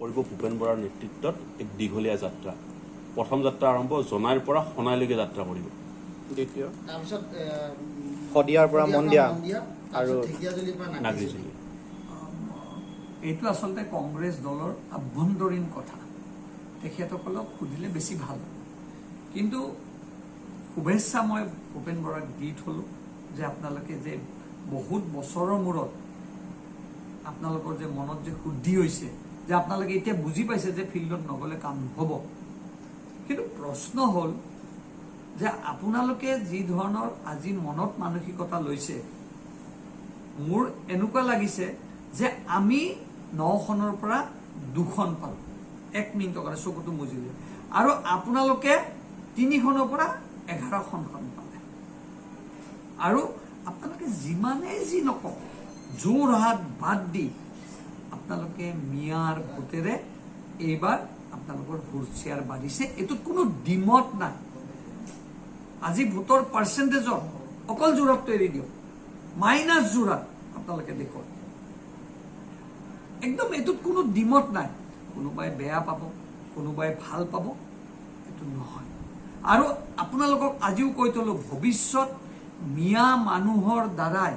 কৰিব ভূপেন বৰাৰ নেতৃত্বত এক দীঘলীয়া যাত্ৰা। প্ৰথম যাত্ৰা আৰম্ভ জনাইৰ পৰা সনাইলৈকে যাত্ৰা কৰিব। দ্বিতীয় তাৰপিছত শদিয়াৰ পৰা মন্দিয়া আৰু নাগৰিজনী। এইটো আচলতে কংগ্ৰেছ দলৰ আভ্যন্তৰীণ কথা, তেখেতসকলক সুধিলে বেছি ভাল। কিন্তু শুভেচ্ছা মই ভূপেন বৰাক দি থলোঁ যে আপোনালোকে যে বহুত বছৰৰ মূৰত আপোনালোকৰ যে মনত যে শুদ্ধি হৈছে, যে আপোনালোকে এতিয়া বুজি পাইছে যে ফিল্ডত নগ'লে কাম নহ'ব। কিন্তু প্ৰশ্ন হ'ল যে আপোনালোকে যি ধৰণৰ আজি মনত মানসিকতা লৈছে, মোৰ এনেকুৱা লাগিছে যে আমি 9খনৰ পৰা 2খন পালোঁ, 1 মিনিটৰ কাৰণে চকুটো মুজিলে, আৰু আপোনালোকে 3খনৰ পৰা 11খন পালে। আৰু আপোনালোকে যিমানেই যি নকওক, যোৰহাট বাদ দি আপোনালোকে মিয়াৰ ভোটেৰে এইবাৰ আপোনালোকৰ ভোট শ্বেয়াৰ বাঢ়িছে। এইটোত কোনো ডিমত নাই। আজি ভোটৰ পাৰ্চেণ্টেজত অকল যোৰহাটটো এৰি দিয়ক, মাইনাছ যোৰহাট আপোনালোকে দেখুৱাওক। একদম এইটোত কোনো ডিমত নাই। কোনোবাই বেয়া পাব, কোনোবাই ভাল পাব, এইটো নহয়। আৰু আপোনালোকক আজিও কৈ থলোঁ, ভৱিষ্যত মিয়া মানুহৰ দ্বাৰাই,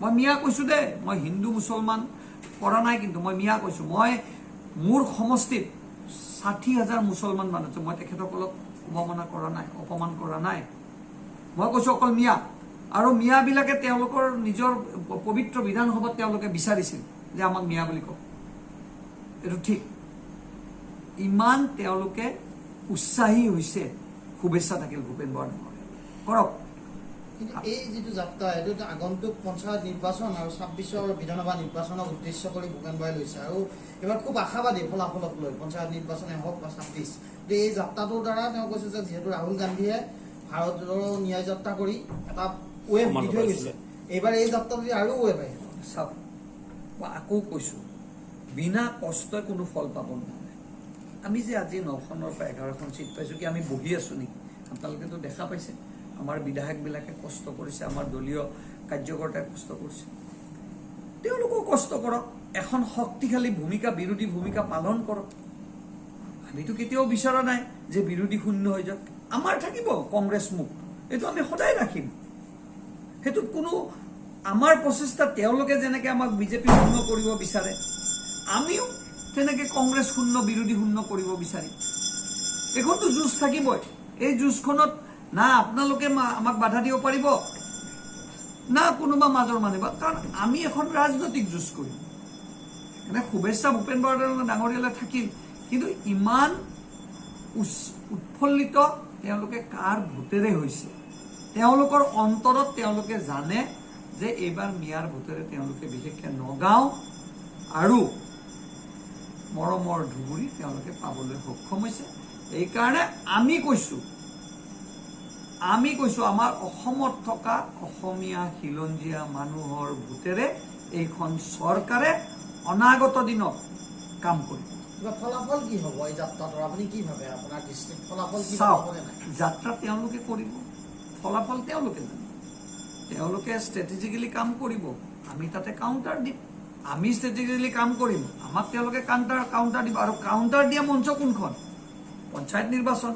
মই মিয়া কৈছোঁ দেই, মই হিন্দু মুছলমান কৰা নাই, কিন্তু মই মিয়া কৈছোঁ। মই মোৰ সমষ্টিত 60,000 মুছলমান মানুহ আছে। মই তেখেতসকলক অৱমাননা কৰা নাই, অপমান কৰা নাই। মই কৈছোঁ অকল মিয়া। আৰু মিয়াবিলাকে তেওঁলোকৰ নিজৰ পবিত্ৰ বিধানসভাত তেওঁলোকে বিচাৰিছিল যে আমাক মিয়া বুলি কওক। এইটো ঠিক। ইমান তেওঁলোকে উৎসাহী হৈছে, শুভেচ্ছা থাকিল ভূপেন বৰা ডাঙৰীয়া, কৰক। কিন্তু এই যিটো যাত্ৰা, এইটো আগন্তুক পঞ্চায়ত নিৰ্বাচন আৰু 26ৰ বিধানসভা নিৰ্বাচনক উদ্দেশ্য কৰি ভূপেন বৰাই লৈছে। আৰু এইবাৰ খুব আশাবাদী ফলাফলক লৈ, পঞ্চায়ত নিৰ্বাচনে হওক বা 26। কিন্তু এই যাত্ৰাটোৰ দ্বাৰা তেওঁ কৈছে যে যিহেতু ৰাহুল গান্ধীয়ে ভাৰতৰ ন্যায় যাত্ৰা কৰি এটা ৱেভ দি থৈ গৈছে, এইবাৰ এই যাত্ৰাটো আৰু ৱেভ আহিব। চাওক, মই আকৌ কৈছোঁ, বিনা কষ্টই কোনো ফল পাব নোৱাৰে। আমি যে আজি 9খনৰ পৰা 11খন চিট পাইছোঁ, কি আমি বহি আছোঁ নেকি? আপোনালোকেতো দেখা পাইছে, আমাৰ বিধায়কবিলাকে কষ্ট কৰিছে, আমাৰ দলীয় কাৰ্যকৰ্তাই কষ্ট কৰিছে। তেওঁলোকেও কষ্ট কৰক, এখন শক্তিশালী ভূমিকা, বিৰোধী ভূমিকা পালন কৰক। আমিতো কেতিয়াও বিচৰা নাই যে বিৰোধী শূন্য হৈ যাওক। আমাৰ থাকিব কংগ্ৰেছ মুক্ত, এইটো আমি সদায় ৰাখিম। সেইটোত কোনো আমাৰ প্ৰচেষ্টা, তেওঁলোকে যেনেকৈ আমাক বিজেপি শূন্য কৰিব বিচাৰে, আমিও তেনেকৈ কংগ্ৰেছ শূন্য, বিৰোধী শূন্য কৰিব বিচাৰিম। এইখনতো যুঁজ থাকিবই। এই যুঁজখনত না আপোনালোকে আমাক বাধা দিব পাৰিব, না কোনোবা মাজৰ মানিব, কাৰণ আমি এখন ৰাজনৈতিক যুঁজ কৰিম। এনে শুভেচ্ছা ভূপেন বৰা ডাঙৰীয়ালৈ থাকিল, কিন্তু ইমান উৎফুল্লিত তেওঁলোকে কাৰ ভোটেৰে হৈছে, তেওঁলোকৰ অন্তৰত তেওঁলোকে জানে যে এইবাৰ মিয়াৰ ভোটেৰে তেওঁলোকে বিশেষকৈ নগাঁও আৰু মৰমৰ ধুবুৰী তেওঁলোকে পাবলৈ সক্ষম হৈছে। এইকাৰণে আমি কৈছোঁ আমাৰ অসমত থকা অসমীয়া খিলঞ্জীয়া মানুহৰ ভোটেৰে এইখন চৰকাৰে অনাগত দিনত কাম কৰিব। ফলাফল কি হ'ব এই যাত্ৰাটোৰ, আপুনি কি ভাবে? আপোনাৰ দৃষ্টিত ফলাফল কি চাওক, হ'ব? যাত্ৰা তেওঁলোকে কৰিব, ফলাফল তেওঁলোকে জানে। তেওঁলোকে ষ্ট্ৰেটেজিকেলি কাম কৰিব, আমি তাতে কাউণ্টাৰ দিম। আমি ষ্ট্ৰেটেজিকেলি কাম কৰিম, আমাক তেওঁলোকে কাউণ্টাৰ দিব। আৰু কাউণ্টাৰ দিয়া মঞ্চ কোনখন? পঞ্চায়ত নিৰ্বাচন,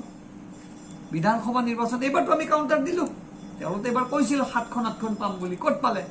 বিধানসভা নিৰ্বাচন। এইবাৰতো আমি কাউণ্টাৰ দিলোঁ। তেওঁলোকে এইবাৰ কৈছিল 7খন 8খন পাম বুলি, ক'ত পালে?